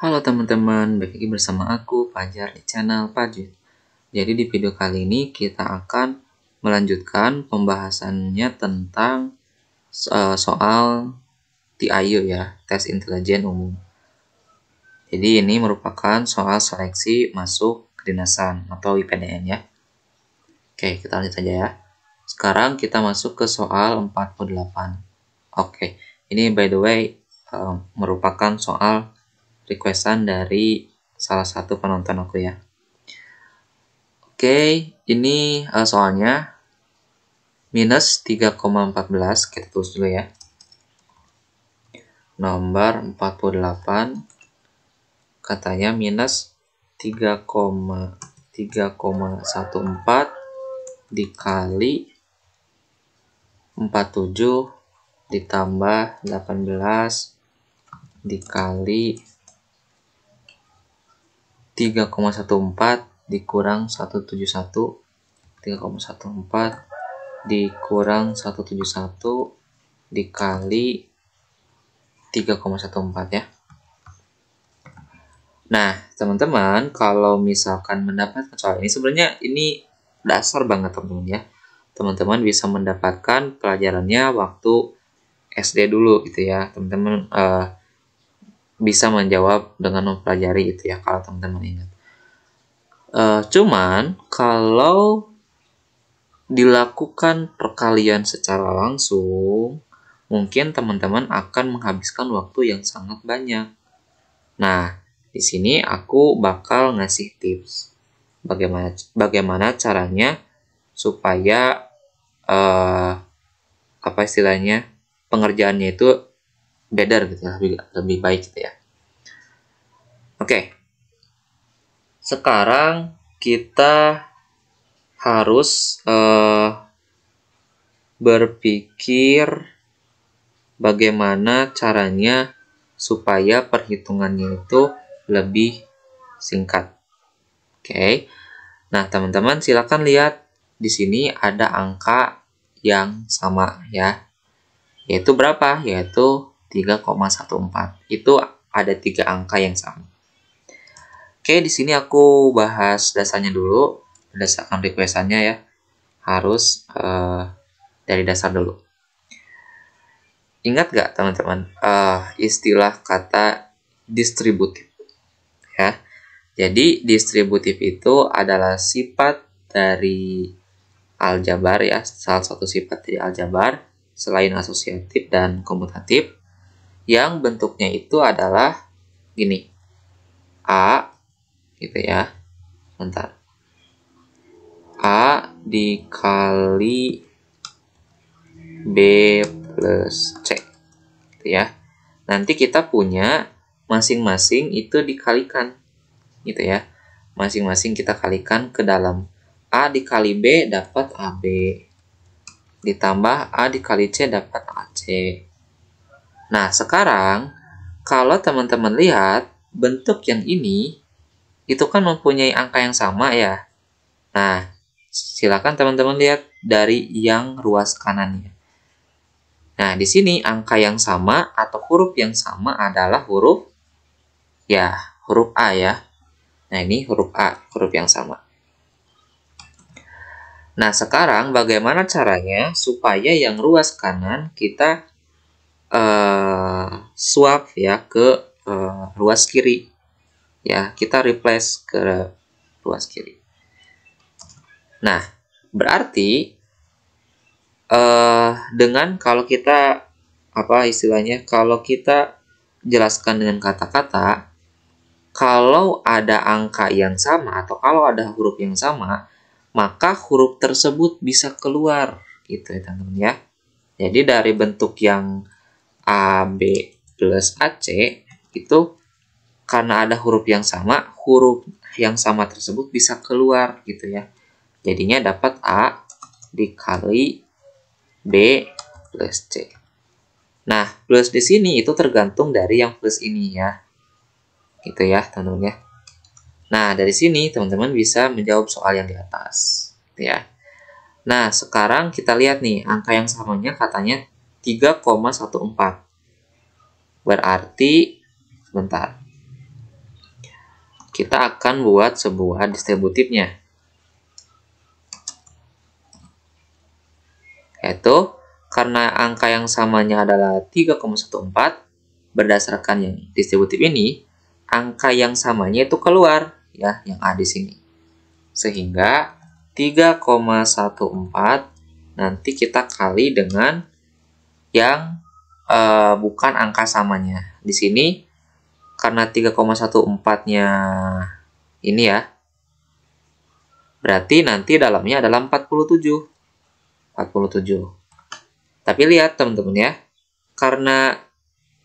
Halo teman-teman, balik lagi bersama aku Fajar di channel Fajit. Jadi di video kali ini kita akan melanjutkan pembahasannya tentang soal TIU ya, tes intelijen umum. Jadi ini merupakan soal seleksi masuk kedinasan atau IPDN ya. Oke, kita lanjut saja ya. Sekarang kita masuk ke soal 48. Oke, ini by the way merupakan soal requestan dari salah satu penonton aku ya. Oke, ini soalnya minus 3,14, kita tulis dulu ya. Nomor 48 katanya minus 3,14 dikali 47 ditambah 18 dikali 3,14 dikurang 171, 3,14 dikurang 171 dikali 3,14 ya. Nah, teman-teman, kalau misalkan mendapatkan soal ini, sebenarnya ini dasar banget teman-teman ya. Teman-teman bisa mendapatkan pelajarannya waktu SD dulu gitu ya. Teman-teman bisa menjawab dengan mempelajari itu ya, kalau teman-teman ingat. Cuman kalau dilakukan perkalian secara langsung, mungkin teman-teman akan menghabiskan waktu yang sangat banyak. Nah, di sini aku bakal ngasih tips bagaimana caranya supaya apa istilahnya, pengerjaannya itu better gitu ya, lebih baik gitu ya. Oke. Sekarang kita harus berpikir bagaimana caranya supaya perhitungannya itu lebih singkat. Oke. Nah, teman-teman silakan lihat di sini ada angka yang sama ya. Yaitu berapa? Yaitu 3,14. Itu ada 3 angka yang sama. Oke, di sini aku bahas dasarnya dulu, berdasarkan requestannya ya. Harus dari dasar dulu. Ingat gak teman-teman istilah kata distributif ya. Jadi distributif itu adalah sifat dari aljabar ya, salah satu sifat dari aljabar selain asosiatif dan komutatif yang bentuknya itu adalah gini. A gitu ya. Bentar. A dikali B plus C gitu ya. Nanti kita punya masing-masing itu dikalikan gitu ya. Masing-masing kita kalikan ke dalam. A dikali B dapat AB. Ditambah A dikali C dapat AC. Nah, sekarang kalau teman-teman lihat bentuk yang ini itu kan mempunyai angka yang sama ya. Nah, silakan teman-teman lihat dari yang ruas kanannya. Nah, di sini angka yang sama atau huruf yang sama adalah huruf A ya. Nah, ini huruf A, huruf yang sama. Nah, sekarang bagaimana caranya supaya yang ruas kanan kita swap ya ke ruas kiri. Ya, kita replace ke ruas kiri. Nah, berarti dengan kalau kita kalau kita jelaskan dengan kata-kata, kalau ada angka yang sama atau kalau ada huruf yang sama, maka huruf tersebut bisa keluar gitu ya teman-teman ya. Jadi dari bentuk yang AB plus AC itu karena ada huruf yang sama tersebut bisa keluar gitu ya. Jadinya dapat A dikali B plus C. Nah, plus di sini itu tergantung dari yang plus ini ya. Gitu ya, teman-teman ya. Nah, dari sini teman-teman bisa menjawab soal yang di atas, gitu ya. Nah, sekarang kita lihat nih, angka yang samanya katanya 3,14. Berarti, sebentar. kita akan buat sebuah distributifnya. Yaitu, karena angka yang samanya adalah 3,14, berdasarkan yang distributif ini, angka yang samanya itu keluar, ya, yang A di sini. Sehingga 3,14 nanti kita kali dengan yang bukan angka samanya. Di sini karena 3,14-nya ini ya, berarti nanti dalamnya adalah 47. Tapi lihat teman-teman ya, karena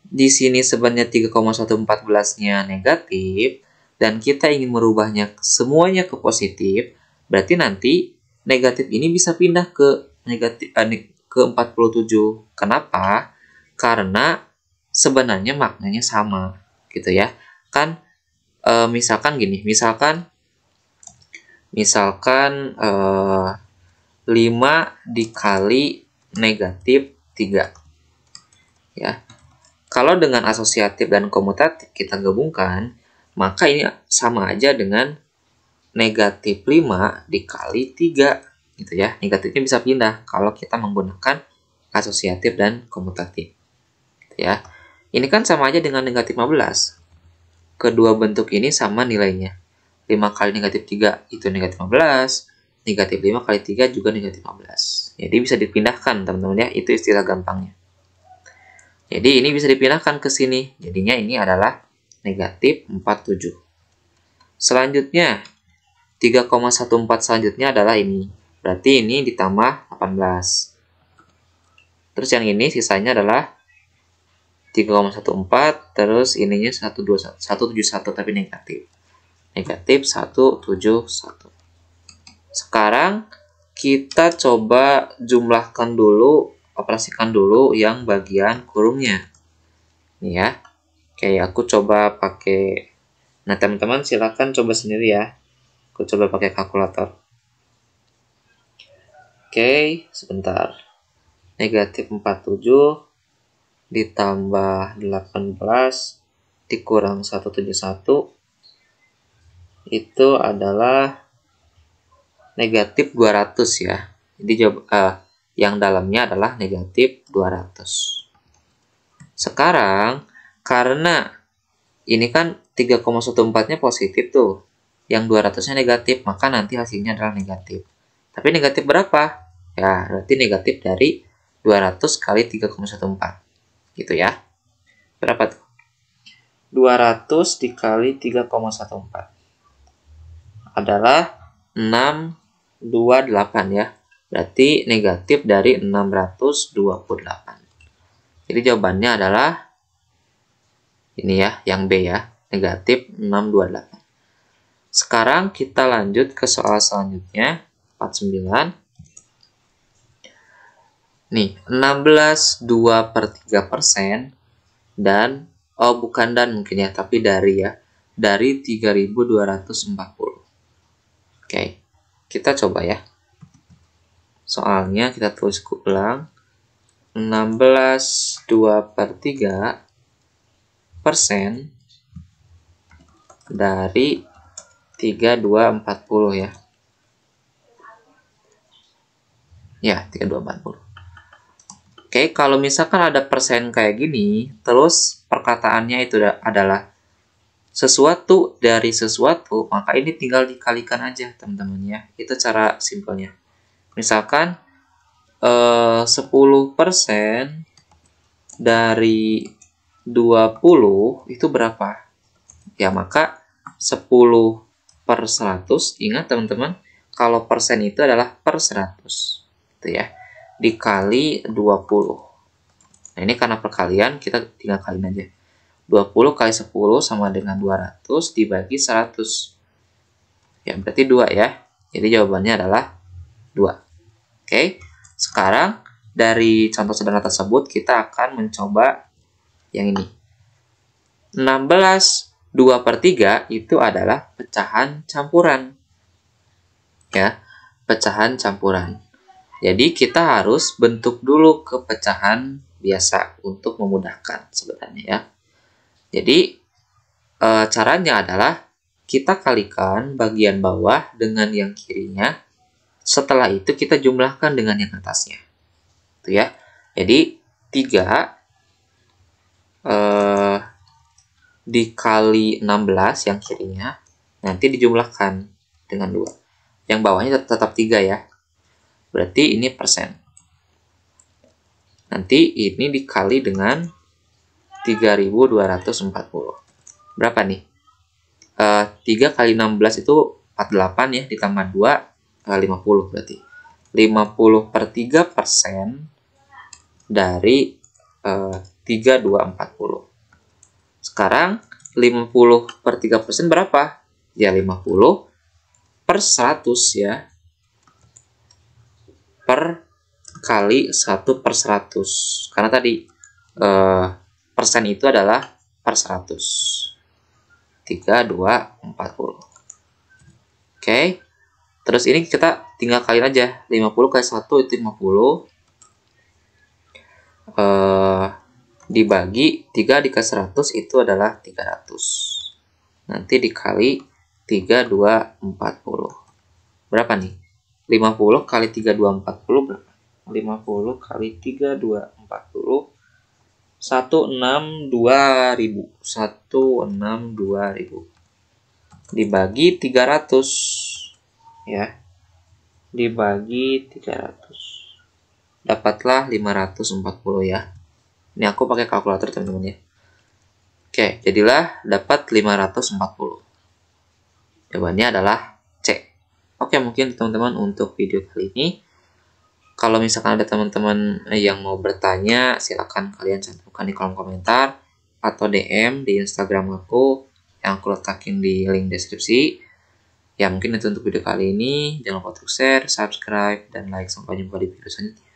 di sini sebenarnya 3,114-nya negatif dan kita ingin merubahnya semuanya ke positif, berarti nanti negatif ini bisa pindah ke negatif ke 47. Kenapa? Karena sebenarnya maknanya sama, gitu ya. Kan misalkan gini, misalkan 5 dikali negatif 3. Ya. Kalau dengan asosiatif dan komutatif kita gabungkan, maka ini sama aja dengan negatif 5 dikali 3. Gitu ya. Negatifnya bisa pindah kalau kita menggunakan asosiatif dan komutatif. Gitu ya. Ini kan sama aja dengan negatif 15. Kedua bentuk ini sama nilainya. 5 kali negatif 3 itu negatif 15. Negatif 5 kali 3 juga negatif 15. Jadi bisa dipindahkan teman-teman ya. Itu istilah gampangnya. Jadi ini bisa dipindahkan ke sini. Jadinya ini adalah negatif 47. Selanjutnya, 3,14 selanjutnya adalah ini. Berarti ini ditambah 18. Terus yang ini sisanya adalah 3,14. Terus ininya 171 tapi negatif. Negatif 171. Sekarang kita coba jumlahkan dulu, operasikan dulu yang bagian kurungnya. Nih ya. Oke, aku coba pakai. Nah, teman-teman silakan coba sendiri ya. Aku coba pakai kalkulator. Oke, sebentar. Negatif 47 ditambah 18 dikurang 171 itu adalah negatif 200 ya. Jadi yang dalamnya adalah negatif 200. Sekarang, karena ini kan 3,14-nya positif tuh. Yang 200-nya negatif, maka nanti hasilnya adalah negatif. Tapi negatif berapa? Ya, berarti negatif dari 200 kali 3,14. Gitu ya. Berapa tuh? 200 dikali 3,14 adalah 628 ya. Berarti negatif dari 628. Jadi jawabannya adalah ini ya, yang B ya, negatif 628. Sekarang kita lanjut ke soal selanjutnya, 49. Nih, 16,2/3% dan, bukan dan mungkin ya, tapi dari ya, dari 3.240. Oke, kita coba ya. Soalnya kita tulis ulang. 16,2/3% dari 3.240 ya. Ya, 3.240. Oke, kalau misalkan ada persen kayak gini, terus perkataannya itu adalah sesuatu dari sesuatu, maka ini tinggal dikalikan aja, teman-teman ya. Itu cara simpelnya. Misalkan 10% dari 20 itu berapa? Ya, maka 10/100, ingat teman-teman, kalau persen itu adalah per 100. Gitu ya. Dikali 20. Nah, ini karena perkalian, kita tinggal kaliin aja. 20 kali 10 sama dengan 200 dibagi 100. Ya, berarti 2 ya. Jadi jawabannya adalah 2. Oke. Sekarang, dari contoh sederhana tersebut, kita akan mencoba yang ini. 16,2/3 itu adalah pecahan campuran. Ya, pecahan campuran. Jadi kita harus bentuk dulu ke pecahan biasa untuk memudahkan sebenarnya ya. Jadi caranya adalah kita kalikan bagian bawah dengan yang kirinya. Setelah itu kita jumlahkan dengan yang atasnya. Itu ya. Jadi 3 dikali 16 yang kirinya, nanti dijumlahkan dengan 2. Yang bawahnya tetap 3 ya. Berarti ini persen. Nanti ini dikali dengan 3240. Berapa nih? 3 kali 16 itu 48 ya, ditambah 2, 50 berarti. 50 per 3% dari 3240. Sekarang 50 per 3% berapa? Ya 50 per 100 ya. Per kali 1 per 100. Karena tadi persen itu adalah per 100. 3240. Oke. Terus ini kita tinggal kaliin aja. 50 kali 1 itu 50. Dibagi 3 dikali 100 itu adalah 300. Nanti dikali 3240. Berapa nih? 50 kali 3240 berapa? 50 kali 3240 162.000. 162.000 dibagi 300 ya. Dibagi 300. Dapatlah 540 ya. Ini aku pakai kalkulator teman-teman ya. Oke, jadilah dapat 540. Jawabannya adalah C. Oke, mungkin teman-teman untuk video kali ini. Kalau misalkan ada teman-teman yang mau bertanya, silakan kalian cantumkan di kolom komentar atau DM di Instagram aku yang aku letakin di link deskripsi. Ya, mungkin itu untuk video kali ini. Jangan lupa untuk share, subscribe, dan like. Sampai jumpa di video selanjutnya.